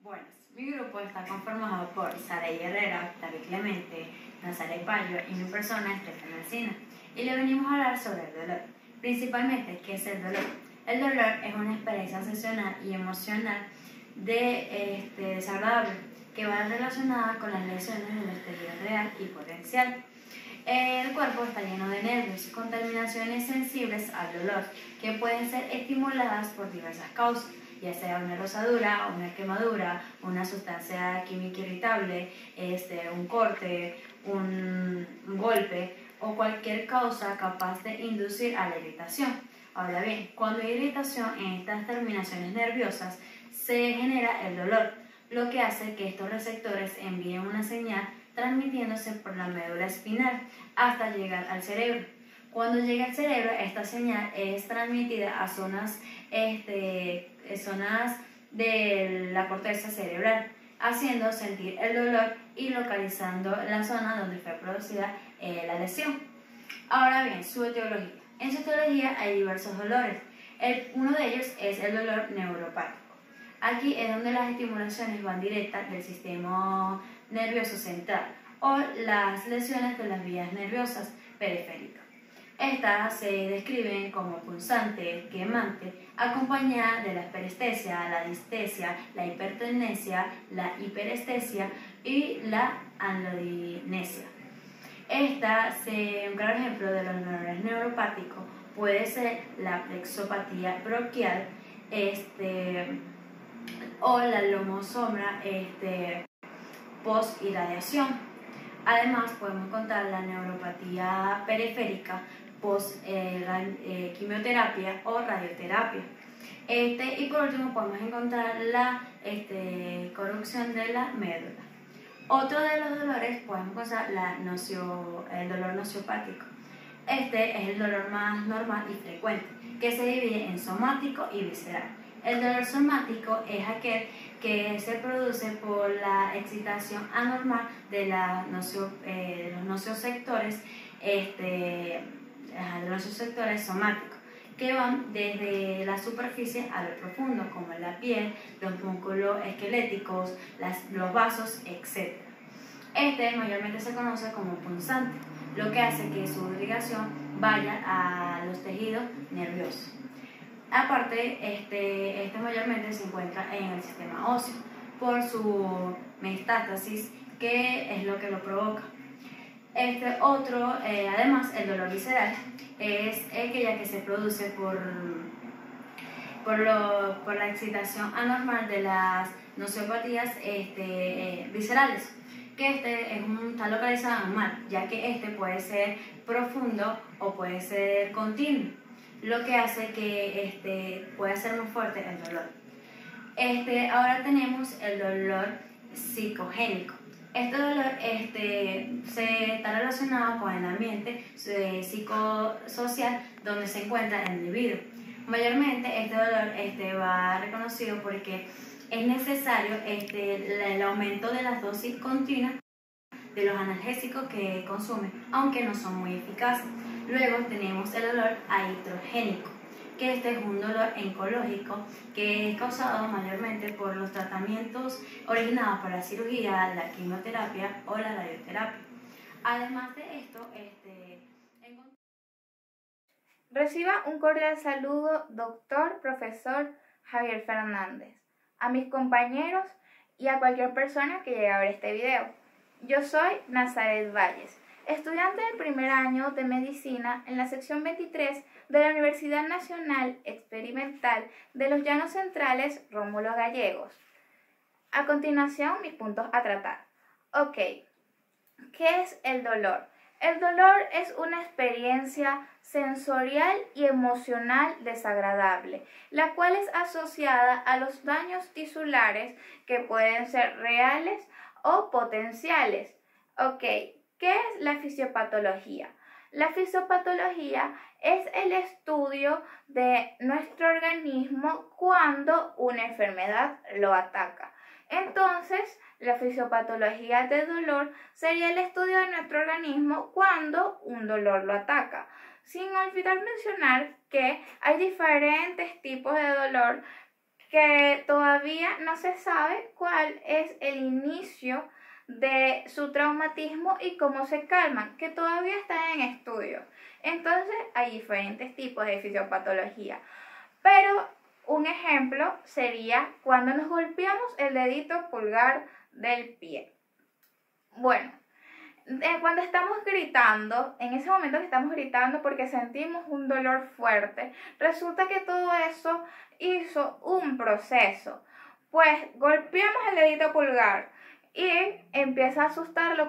Buenas, mi grupo está conformado por Saray Herrera, David Clemente, Nazaret Payo y mi persona, Estefan Alsina. Y le venimos a hablar sobre el dolor. Principalmente, ¿qué es el dolor? El dolor es una experiencia sensacional y emocional desagradable que va relacionada con las lesiones del exterior real y potencial. El cuerpo está lleno de nervios con terminaciones sensibles al dolor que pueden ser estimuladas por diversas causas, ya sea una rosadura, una quemadura, una sustancia química irritable, un corte, un golpe o cualquier causa capaz de inducir a la irritación. Ahora bien, cuando hay irritación en estas terminaciones nerviosas, se genera el dolor, lo que hace que estos receptores envíen una señal transmitiéndose por la médula espinal hasta llegar al cerebro. Cuando llega al cerebro, esta señal es transmitida a zonas de la corteza cerebral, haciendo sentir el dolor y localizando la zona donde fue producida la lesión. Ahora bien, su etiología. En su etiología hay diversos dolores. Uno de ellos es el dolor neuropático. Aquí es donde las estimulaciones van directas del sistema nervioso central o las lesiones de las vías nerviosas periféricas. Estas se describen como punzante, quemante, acompañada de la esperestesia, la distesia, la hipertenesia, la hiperestesia y la anlodinesia. Un claro ejemplo de los dolores neuropáticos puede ser la plexopatía braquial o la lomosombra post-irradiación. Además, podemos contar la neuropatía periférica post-quimioterapia o radioterapia. Y por último, podemos encontrar la corrupción de la médula. Otro de los dolores podemos encontrar el dolor nociopático. Este es el dolor más normal y frecuente, que se divide en somático y visceral. El dolor somático es aquel que se produce por la excitación anormal de los nociosectores somáticos, que van desde la superficie a lo profundo, como la piel, los músculos esqueléticos, los vasos, etc. Mayormente se conoce como punzante, lo que hace que su irrigación vaya a los tejidos nerviosos. Aparte, mayormente se encuentra en el sistema óseo por su metástasis, que es lo que lo provoca. Además, el dolor visceral es aquella que se produce por la excitación anormal de las nociopatías viscerales, que está localizado en el mar, ya que puede ser profundo o puede ser continuo, lo que hace que pueda ser muy fuerte el dolor. Ahora tenemos el dolor psicogénico. Este dolor está relacionado con el ambiente psicosocial donde se encuentra el individuo. Mayormente este dolor va reconocido porque es necesario el aumento de las dosis continuas de los analgésicos que consume, aunque no son muy eficaces. Luego tenemos el dolor iatrogénico, que es un dolor oncológico que es causado mayormente por los tratamientos originados por la cirugía, la quimioterapia o la radioterapia. Además de esto, Reciba un cordial saludo, doctor, profesor Javier Fernández, a mis compañeros y a cualquier persona que llegue a ver este video. Yo soy Nazaret Valles, estudiante del primer año de Medicina en la sección 23 de la Universidad Nacional Experimental de los Llanos Centrales Rómulo Gallegos. A continuación, mis puntos a tratar. Ok, ¿qué es el dolor? El dolor es una experiencia sensorial y emocional desagradable, la cual es asociada a los daños tisulares que pueden ser reales o potenciales. Ok, ¿qué es la fisiopatología? La fisiopatología es el estudio de nuestro organismo cuando una enfermedad lo ataca. Entonces, la fisiopatología del dolor sería el estudio de nuestro organismo cuando un dolor lo ataca. Sin olvidar mencionar que hay diferentes tipos de dolor que todavía no se sabe cuál es el inicio de su traumatismo y cómo se calman, que todavía están en estudio. Entonces hay diferentes tipos de fisiopatología, pero un ejemplo sería cuando nos golpeamos el dedito pulgar del pie. Bueno, cuando estamos gritando, en ese momento que estamos gritando porque sentimos un dolor fuerte, resulta que todo eso hizo un proceso. Pues golpeamos el dedito pulgar y empieza a soltar lo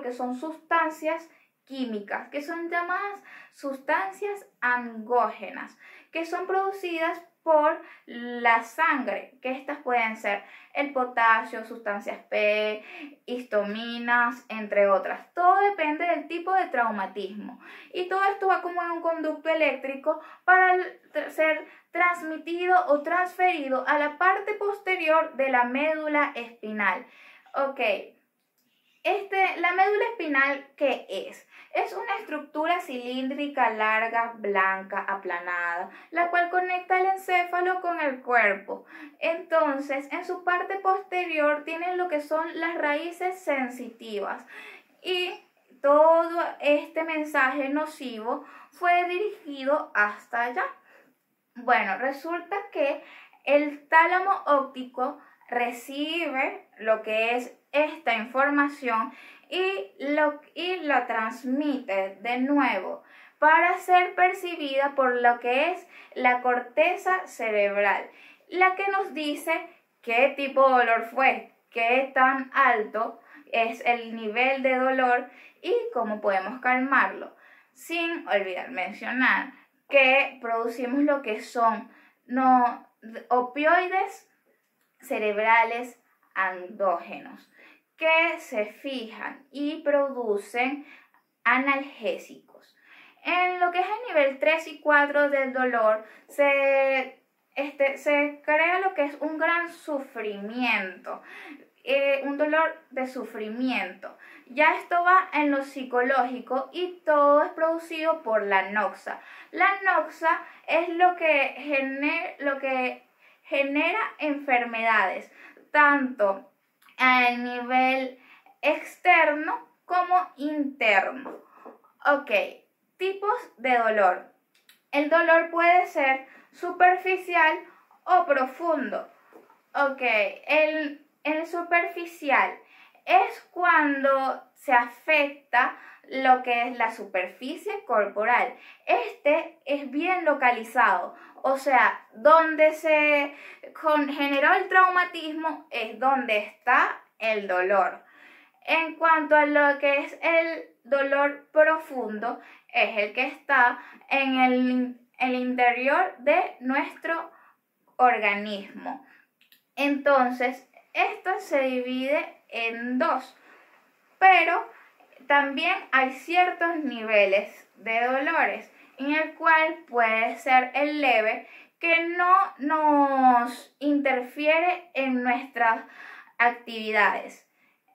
que son sustancias químicas, que son llamadas sustancias angógenas, que son producidas por la sangre, que estas pueden ser el potasio, sustancias P, histaminas, entre otras. Todo depende del tipo de traumatismo. Y todo esto va como en un conducto eléctrico para ser transmitido o transferido a la parte posterior de la médula espinal. Ok, la médula espinal, ¿qué es? Es una estructura cilíndrica larga, blanca, aplanada, la cual conecta el encéfalo con el cuerpo. Entonces, en su parte posterior tienen lo que son las raíces sensitivas. Y todo este mensaje nocivo fue dirigido hasta allá. Bueno, resulta que el tálamo óptico recibe lo que es esta información y la transmite de nuevo para ser percibida por lo que es la corteza cerebral, la que nos dice qué tipo de dolor fue, qué tan alto es el nivel de dolor y cómo podemos calmarlo, sin olvidar mencionar que producimos lo que son opioides cerebrales endógenos, que se fijan y producen analgésicos. En lo que es el nivel 3 y 4 del dolor, se crea lo que es un gran sufrimiento, un dolor de sufrimiento. Ya esto va en lo psicológico y todo es producido por la noxa. La noxa es lo que genera enfermedades, tanto a nivel externo como interno. Ok, tipos de dolor. El dolor puede ser superficial o profundo. Ok, el superficial es cuando se afecta lo que es la superficie corporal. Este es bien localizado, o sea, donde se generó el traumatismo es donde está el dolor. En cuanto a lo que es el dolor profundo, es el que está en el interior de nuestro organismo. Entonces, esto se divide en dos, pero también hay ciertos niveles de dolores, en el cual puede ser el leve, que no nos interfiere en nuestras actividades.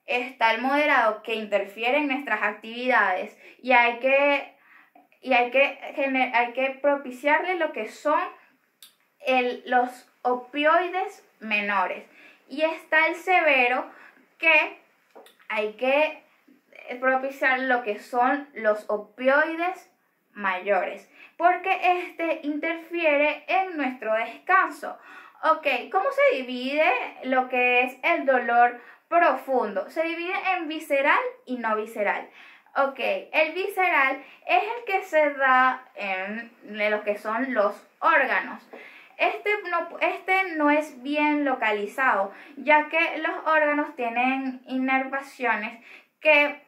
Está el moderado, que interfiere en nuestras actividades y hay que propiciarle lo que son los opioides menores. Y está el severo, que hay que propiciar lo que son los opioides mayores, porque este interfiere en nuestro descanso. Ok, ¿cómo se divide lo que es el dolor profundo? Se divide en visceral y no visceral. Ok, el visceral es el que se da en lo que son los órganos. Este no es bien localizado, ya que los órganos tienen inervaciones que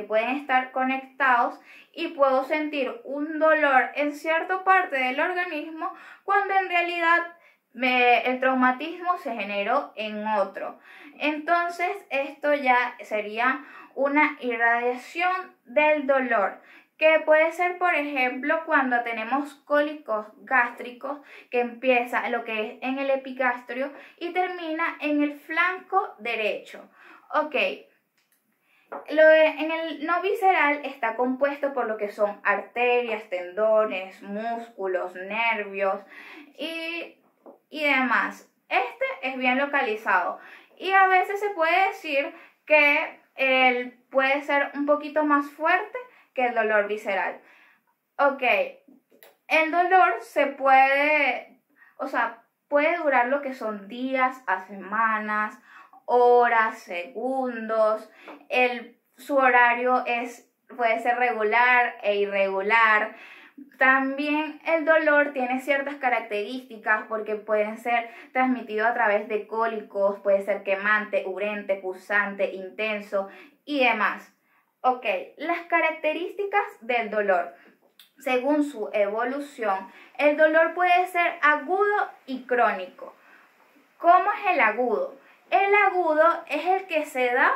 pueden estar conectados y puedo sentir un dolor en cierta parte del organismo cuando en realidad el traumatismo se generó en otro. Entonces esto ya sería una irradiación del dolor, que puede ser, por ejemplo, cuando tenemos cólicos gástricos, que empieza lo que es en el epigastrio y termina en el flanco derecho. Ok, En el no visceral está compuesto por lo que son arterias, tendones, músculos, nervios y demás. Este es bien localizado y a veces se puede decir que él puede ser un poquito más fuerte que el dolor visceral. Ok, el dolor puede durar lo que son días a semanas, horas, segundos. Su horario puede ser regular e irregular. También el dolor tiene ciertas características porque pueden ser transmitidos a través de cólicos, puede ser quemante, urente, pulsante, intenso y demás. Ok, las características del dolor. Según su evolución, el dolor puede ser agudo y crónico. ¿Cómo es el agudo? El agudo es el que se da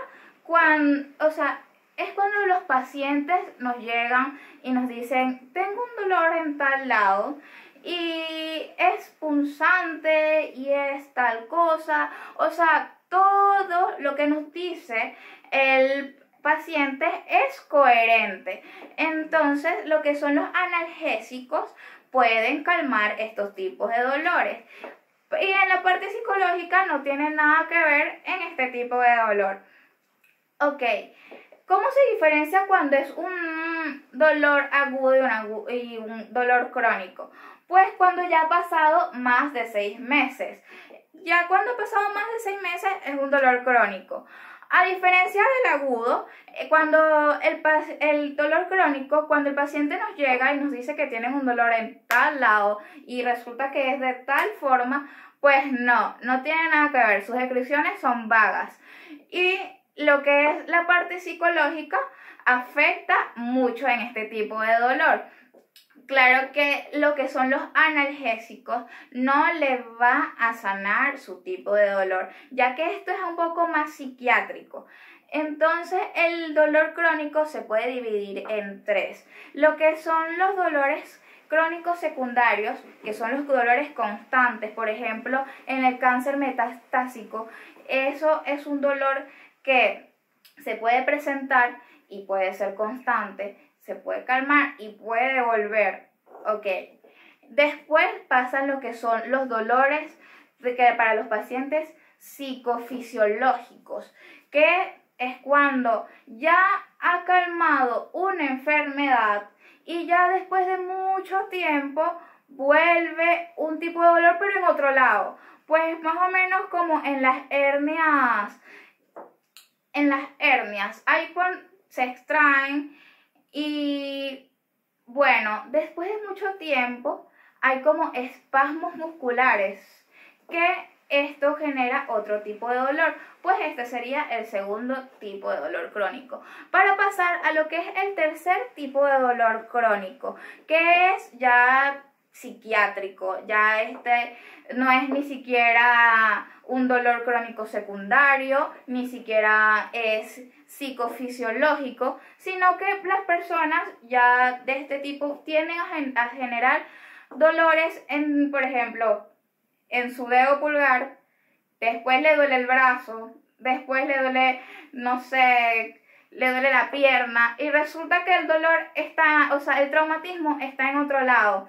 es cuando los pacientes nos llegan y nos dicen, tengo un dolor en tal lado y es punzante y es tal cosa. Todo lo que nos dice el paciente es coherente. Entonces, lo que son los analgésicos pueden calmar estos tipos de dolores. Y en la parte psicológica no tiene nada que ver en este tipo de dolor. Ok, ¿cómo se diferencia cuando es un dolor agudo y un dolor crónico? Pues cuando ya ha pasado más de 6 meses. Ya cuando ha pasado más de 6 meses es un dolor crónico. A diferencia del agudo, cuando el dolor crónico, cuando el paciente nos llega y nos dice que tienen un dolor en tal lado y resulta que es de tal forma, pues no tiene nada que ver. Sus descripciones son vagas. Y lo que es la parte psicológica afecta mucho en este tipo de dolor. Claro que lo que son los analgésicos no le va a sanar su tipo de dolor, ya que esto es un poco más psiquiátrico. Entonces, el dolor crónico se puede dividir en 3. Lo que son los dolores crónicos secundarios, que son los dolores constantes, por ejemplo, en el cáncer metastásico, eso es un dolor que se puede presentar y puede ser constante, se puede calmar y puede volver. Ok. Después pasan lo que son los dolores para los pacientes psicofisiológicos, que es cuando ya ha calmado una enfermedad y ya después de mucho tiempo vuelve un tipo de dolor pero en otro lado. Pues más o menos como en las hernias. Ahí se extraen y bueno, después de mucho tiempo hay como espasmos musculares que esto genera otro tipo de dolor. Pues este sería el segundo tipo de dolor crónico. Para pasar a lo que es el tercer tipo de dolor crónico, que es ya psiquiátrico, ya no es ni siquiera un dolor crónico secundario, ni siquiera es psicofisiológico, sino que las personas ya de este tipo tienden a generar dolores por ejemplo, en su dedo pulgar, después le duele el brazo, después le duele, le duele la pierna y resulta que el dolor el traumatismo está en otro lado.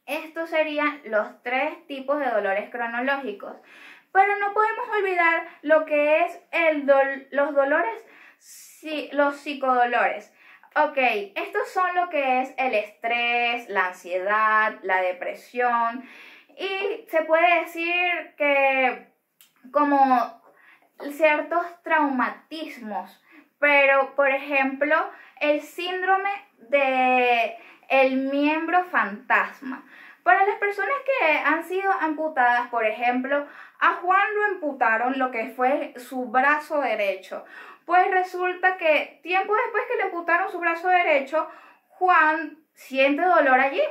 Estos serían los 3 tipos de dolores cronológicos. Pero no podemos olvidar lo que es los dolores, los psicodolores. Ok, estos son lo que es el estrés, la ansiedad, la depresión y se puede decir que como ciertos traumatismos. Pero, por ejemplo, el síndrome de el miembro fantasma. Para las personas que han sido amputadas, por ejemplo, a Juan lo amputaron lo que fue su brazo derecho. Pues resulta que tiempo después que le amputaron su brazo derecho, Juan siente dolor allí.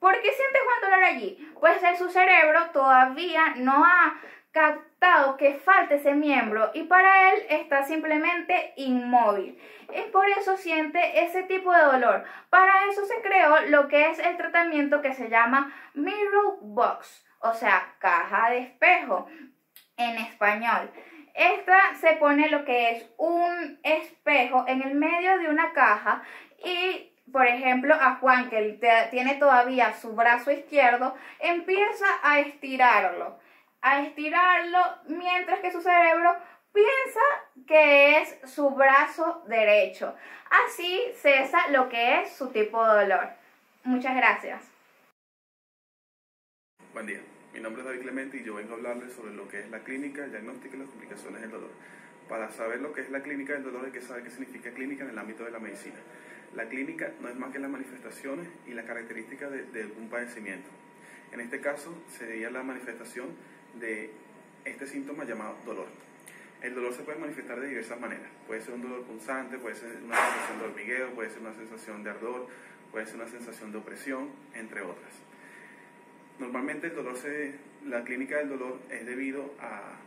¿Por qué siente Juan dolor allí? Pues su cerebro todavía no ha captado que falta ese miembro y para él está simplemente inmóvil. Es por eso siente ese tipo de dolor. Para eso se creó lo que es el tratamiento que se llama Mirror Box, o sea, caja de espejo en español. Esta se pone lo que es un espejo en el medio de una caja y, por ejemplo, a Juan, que tiene todavía su brazo izquierdo, empieza a estirarlo mientras que su cerebro piensa que es su brazo derecho. Así cesa lo que es su tipo de dolor. Muchas gracias. Buen día, mi nombre es David Clemente y yo vengo a hablarles sobre lo que es la clínica, el diagnóstico y las complicaciones del dolor. Para saber lo que es la clínica del dolor hay que saber qué significa clínica en el ámbito de la medicina. La clínica no es más que las manifestaciones y las características de un padecimiento. En este caso sería la manifestación de este síntoma llamado dolor. El dolor se puede manifestar de diversas maneras. Puede ser un dolor punzante, puede ser una sensación de hormigueo, puede ser una sensación de ardor, puede ser una sensación de opresión, entre otras. Normalmente la clínica del dolor es debido a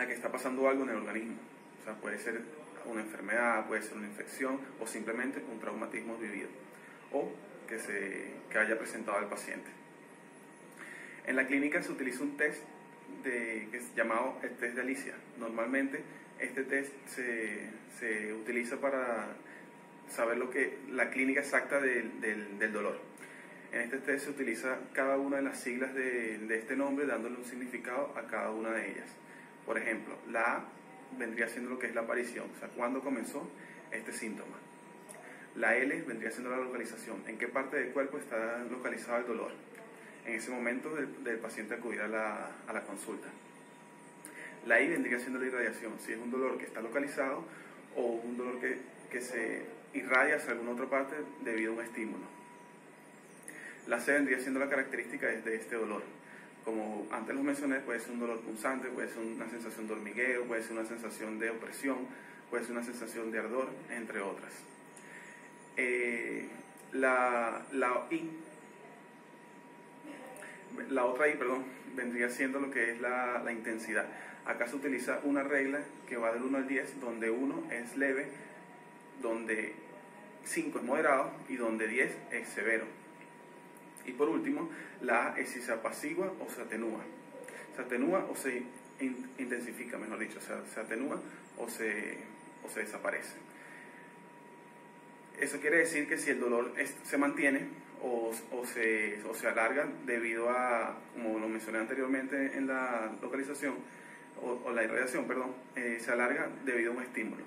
que está pasando algo en el organismo. O sea, puede ser una enfermedad, puede ser una infección o simplemente un traumatismo vivido o que haya presentado al paciente. En la clínica se utiliza un test que es llamado el test de Alicia. Normalmente este test se utiliza para saber la clínica exacta del dolor. En este test se utiliza cada una de las siglas de este nombre, dándole un significado a cada una de ellas. Por ejemplo, la A vendría siendo lo que es la aparición, o sea, cuándo comenzó este síntoma. La L vendría siendo la localización, en qué parte del cuerpo está localizado el dolor. En ese momento del paciente acudir a la consulta. La I vendría siendo la irradiación, si es un dolor que está localizado o un dolor que se irradia hacia alguna otra parte debido a un estímulo. La C vendría siendo la característica de este dolor. Como antes lo mencioné, puede ser un dolor punzante, puede ser una sensación de hormigueo, puede ser una sensación de opresión, puede ser una sensación de ardor, entre otras. La otra I, vendría siendo lo que es la intensidad. Acá se utiliza una regla que va del 1 al 10, donde 1 es leve, donde 5 es moderado y donde 10 es severo. Y por último, la A es si se apacigua o se atenúa. Se atenúa o se intensifica, mejor dicho. O sea, se atenúa o se desaparece. Eso quiere decir que si el dolor se mantiene o se alarga debido a, como lo mencioné anteriormente en la localización, o la irradiación, se alarga debido a un estímulo.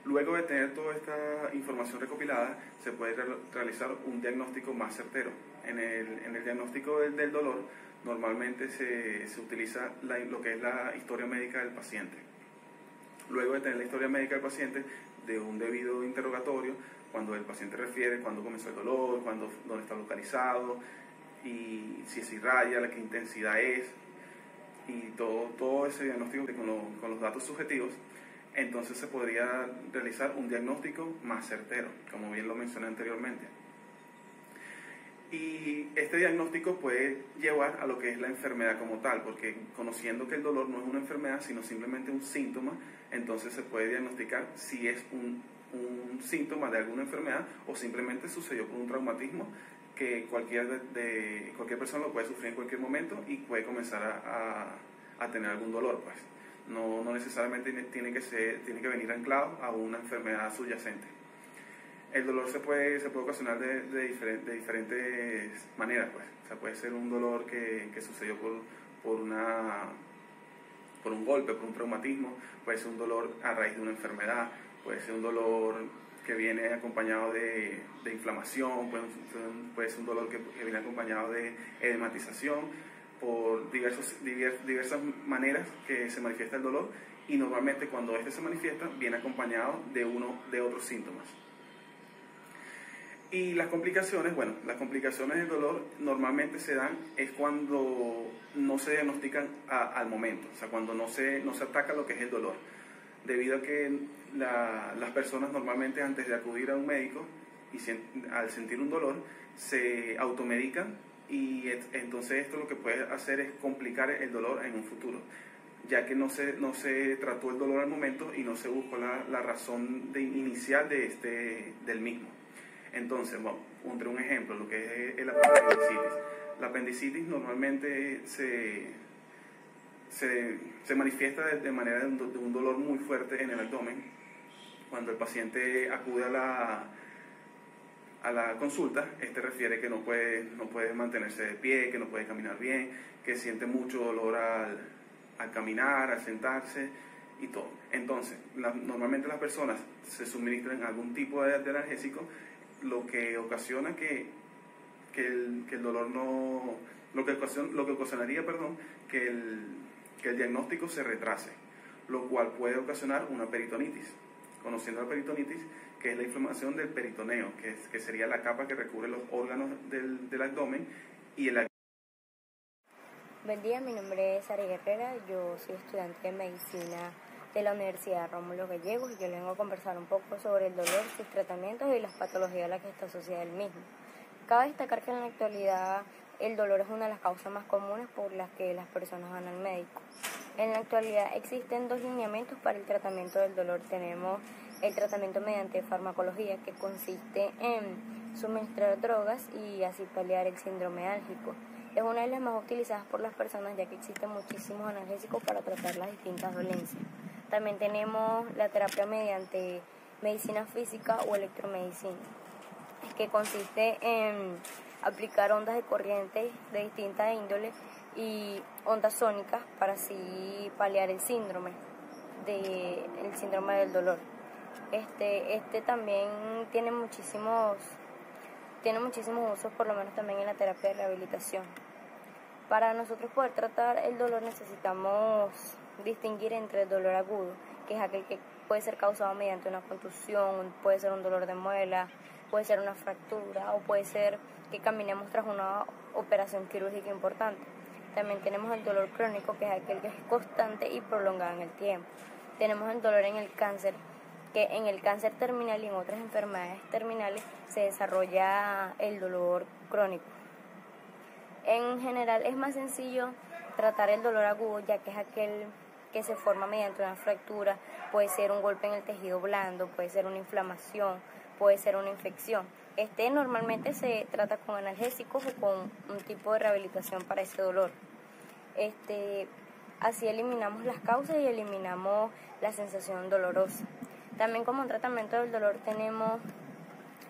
Luego de tener toda esta información recopilada, se puede realizar un diagnóstico más certero. En el diagnóstico del dolor, normalmente se utiliza lo que es la historia médica del paciente. Luego de tener la historia médica del paciente, de un debido interrogatorio, cuando el paciente refiere cuándo comenzó el dolor, dónde está localizado, y si se irradia, qué intensidad es, y todo ese diagnóstico con los datos subjetivos, entonces se podría realizar un diagnóstico más certero, como bien lo mencioné anteriormente. Y este diagnóstico puede llevar a lo que es la enfermedad como tal, porque conociendo que el dolor no es una enfermedad, sino simplemente un síntoma, entonces se puede diagnosticar si es un síntoma de alguna enfermedad o simplemente sucedió por un traumatismo que cualquier persona lo puede sufrir en cualquier momento y puede comenzar a tener algún dolor, pues. No necesariamente tiene que venir anclado a una enfermedad subyacente. El dolor se puede ocasionar de diferentes maneras, pues. O sea, puede ser un dolor que sucedió por un golpe, por un traumatismo, puede ser un dolor a raíz de una enfermedad, puede ser un dolor que viene acompañado de inflamación, puede ser un dolor que viene acompañado de edematización, por diversas maneras que se manifiesta el dolor, y normalmente cuando este se manifiesta viene acompañado de otros síntomas. Y las complicaciones del dolor normalmente se dan es cuando no se diagnostican al momento, o sea, cuando no se ataca lo que es el dolor, debido a que las personas normalmente antes de acudir a un médico al sentir un dolor se automedican, y entonces esto lo que puede hacer es complicar el dolor en un futuro, ya que no se trató el dolor al momento y no se buscó la razón inicial del mismo. Entonces, pondré un ejemplo, lo que es la apendicitis. La apendicitis normalmente se manifiesta de manera de un dolor muy fuerte en el abdomen. Cuando el paciente acude a la consulta, refiere que no puede mantenerse de pie, que no puede caminar bien, que siente mucho dolor al caminar, al sentarse y todo. Entonces, normalmente las personas se suministran algún tipo de analgésico, lo que ocasiona que el dolor no... Lo que ocasionaría, que el diagnóstico se retrase, lo cual puede ocasionar una peritonitis. Conociendo la peritonitis, que es la inflamación del peritoneo, que sería la capa que recubre los órganos del abdomen y el... Buen día, mi nombre es Ari Guerrera, yo soy estudiante de medicina de la Universidad Rómulo Gallegos y yo le vengo a conversar un poco sobre el dolor, sus tratamientos y las patologías a las que está asociada el mismo. Cabe destacar que en la actualidad el dolor es una de las causas más comunes por las que las personas van al médico. En la actualidad existen dos lineamientos para el tratamiento del dolor. Tenemos el tratamiento mediante farmacología, que consiste en suministrar drogas y así paliar el síndrome álgico. Es una de las más utilizadas por las personas, ya que existen muchísimos analgésicos para tratar las distintas dolencias. También tenemos la terapia mediante medicina física o electromedicina, que consiste en aplicar ondas de corriente de distintas índoles y ondas sónicas para así paliar el síndrome del dolor. También tiene muchísimos usos, por lo menos también en la terapia de rehabilitación. Para nosotros poder tratar el dolor necesitamos distinguir entre el dolor agudo, que es aquel que puede ser causado mediante una contusión, puede ser un dolor de muela, puede ser una fractura o puede ser que caminemos tras una operación quirúrgica importante. También tenemos el dolor crónico, que es aquel que es constante y prolongado en el tiempo. Tenemos el dolor en el cáncer, que en el cáncer terminal y en otras enfermedades terminales se desarrolla el dolor crónico. En general es más sencillo tratar el dolor agudo, ya que es aquel que se forma mediante una fractura, puede ser un golpe en el tejido blando, puede ser una inflamación, puede ser una infección. Normalmente se trata con analgésicos o con un tipo de rehabilitación para ese dolor. Así eliminamos las causas y eliminamos la sensación dolorosa. También como un tratamiento del dolor tenemos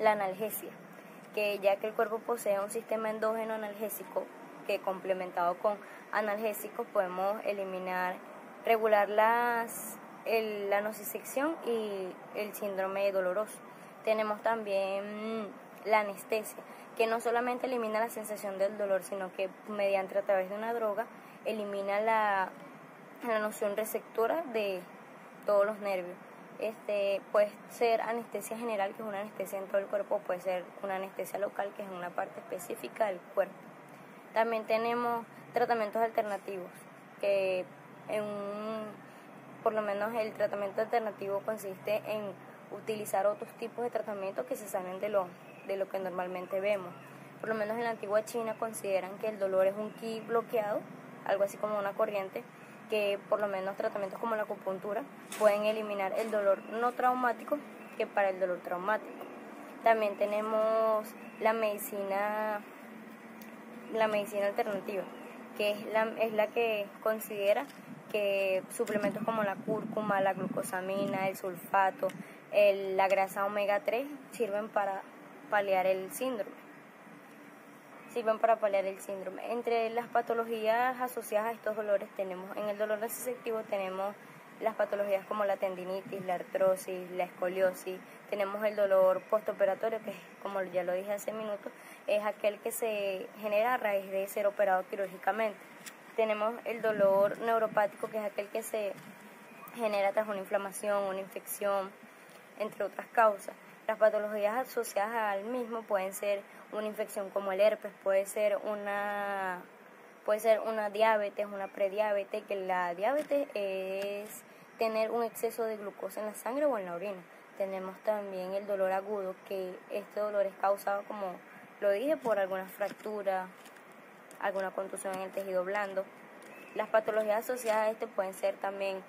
la analgesia, que ya que el cuerpo posee un sistema endógeno analgésico que complementado con analgésicos podemos regular la nocicepción y el síndrome doloroso. Tenemos también la anestesia, que no solamente elimina la sensación del dolor, sino que mediante a través de una droga elimina la noción receptora de todos los nervios. Puede ser anestesia general, que es una anestesia en todo el cuerpo, puede ser una anestesia local, que es en una parte específica del cuerpo. También tenemos tratamientos alternativos, que por lo menos el tratamiento alternativo consiste en utilizar otros tipos de tratamientos que se salen de lo que normalmente vemos. Por lo menos en la antigua China consideran que el dolor es un ki bloqueado, algo así como una corriente, que por lo menos tratamientos como la acupuntura pueden eliminar el dolor no traumático que para el dolor traumático. También tenemos la medicina alternativa, que es la que considera que suplementos como la cúrcuma, la glucosamina, el sulfato, la grasa omega 3 sirven para paliar el síndrome. Entre las patologías asociadas a estos dolores tenemos, en el dolor nociceptivo tenemos las patologías como la tendinitis, la artrosis, la escoliosis. Tenemos el dolor postoperatorio, que como ya lo dije hace minutos, es aquel que se genera a raíz de ser operado quirúrgicamente. Tenemos el dolor neuropático, que es aquel que se genera tras una inflamación, una infección, entre otras causas. Las patologías asociadas al mismo pueden ser una infección como el herpes, puede ser una diabetes, una prediabetes, que la diabetes es tener un exceso de glucosa en la sangre o en la orina. Tenemos también el dolor agudo, que este dolor es causado, como lo dije, por alguna fractura, alguna contusión en el tejido blando. Las patologías asociadas a pueden ser también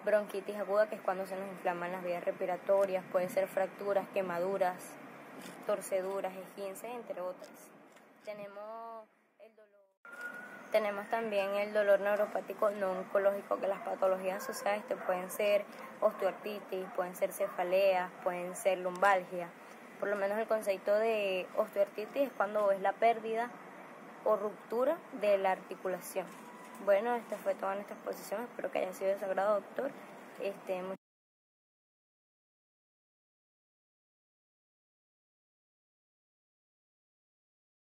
bronquitis aguda, que es cuando se nos inflaman las vías respiratorias, puede ser fracturas, quemaduras, torceduras, esguinces, entre otras. Tenemos el dolor. Tenemos también el dolor neuropático no oncológico, que las patologías asociadas a este pueden ser osteoartritis, pueden ser cefaleas, pueden ser lumbalgia. Por lo menos el concepto de osteoartritis es cuando es la pérdida o ruptura de la articulación. Bueno, esta fue toda nuestra exposición, espero que haya sido de su agrado, doctor.